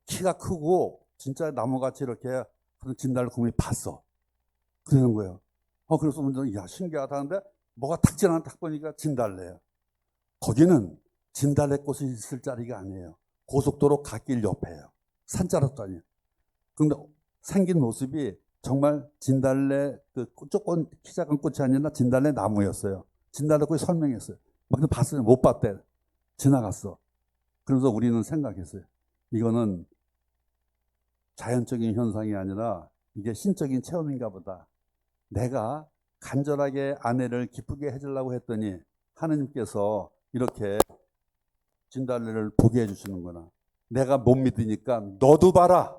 키가 크고 진짜 나무같이 이렇게 그런 진달래 구멍이 봤어. 그러는 거예요. 그래서 운전 야 신기하다 하는데 뭐가 탁 지나는 탁 보니까 진달래예요. 거기는 진달래 꽃이 있을 자리가 아니에요. 고속도로 갓길 옆에요. 산자락도 아니에요. 그런데 생긴 모습이 정말 진달래 조금 키 작은 꽃이 아니라 진달래 나무였어요. 진달래 꽃이 선명했어요. 막 봤어요. 못 봤대. 지나갔어. 그러면서 우리는 생각했어요. 이거는 자연적인 현상이 아니라 이게 신적인 체험인가 보다. 내가 간절하게 아내를 기쁘게 해주려고 했더니 하느님께서 이렇게 진달래를 보게 해주시는구나. 내가 못 믿으니까 너도 봐라.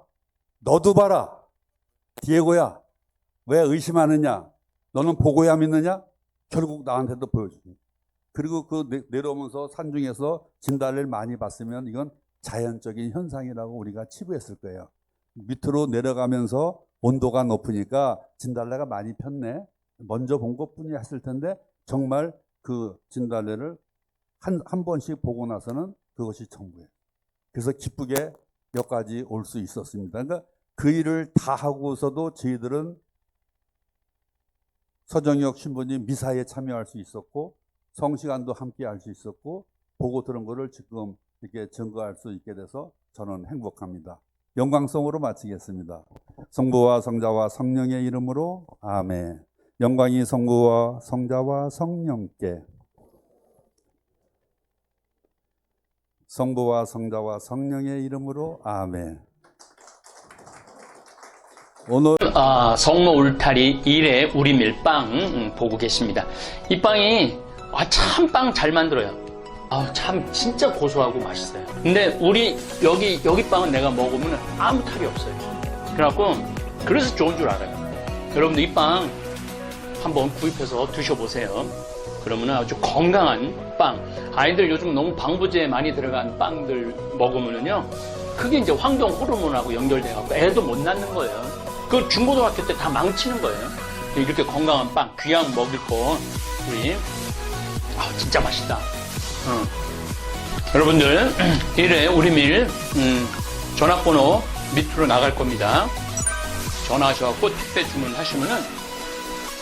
디에고야, 왜 의심하느냐? 너는 보고야 믿느냐? 결국 나한테도 보여줍니다. 그리고 내려오면서 산중에서 진달래를 많이 봤으면 이건 자연적인 현상이라고 우리가 치부했을 거예요. 밑으로 내려가면서 온도가 높으니까 진달래가 많이 폈네. 먼저 본 것뿐이 했을 텐데 정말 그 진달래를 한 번씩 보고 나서는 그것이 전부예요. 그래서 기쁘게 여기까지 올 수 있었습니다. 그러니까 그 일을 다 하고서도 저희들은 서정혁 신부님 미사에 참여할 수 있었고 성시간도 함께 할 수 있었고 보고 들은 거를 지금 이렇게 증거할 수 있게 돼서 저는 행복합니다. 영광성으로 마치겠습니다. 성부와 성자와 성령의 이름으로 아멘. 영광이 성부와 성자와 성령께. 성부와 성자와 성령의 이름으로 아멘. 오늘 성모 울타리 1회 우리 밀빵 보고 계십니다. 이 빵이 참 빵 잘 만들어요. 참 진짜 고소하고 맛있어요. 근데 우리 여기 빵은 내가 먹으면 아무 탈이 없어요. 그래서 좋은 줄 알아요. 여러분들 이 빵 한번 구입해서 드셔보세요. 그러면 아주 건강한 빵. 아이들 요즘 너무 방부제 많이 들어간 빵들 먹으면요, 그게 이제 환경 호르몬하고 연결돼갖고 애도 못 낳는 거예요. 그 중고등학교 때 다 망치는 거예요. 이렇게 건강한 빵, 귀양 먹을 거, 우리, 진짜 맛있다. 여러분들, 1회 우리밀, 전화번호 밑으로 나갈 겁니다. 전화하셔갖고 택배 주문하시면은,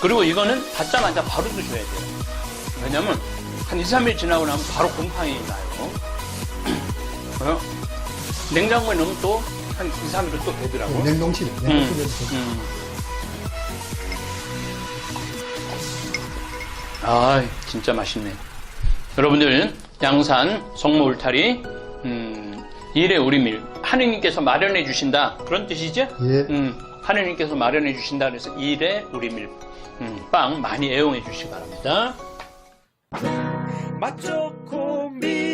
그리고 이거는 받자마자 바로 드셔야 돼요. 왜냐면, 한 2, 3일 지나고 나면 바로 곰팡이 나요. 냉장고에 넣으면 또 한 2, 3일은 또 되더라고. 냉동실에. 진짜 맛있네. 여러분들, 양산 성모 울타리 1회 우리밀 하느님께서 마련해 주신다, 그런 뜻이죠? 예. 하느님께서 마련해 주신다 그래서 1회 우리밀 빵 많이 애용해 주시기 바랍니다. 맛 좋고 미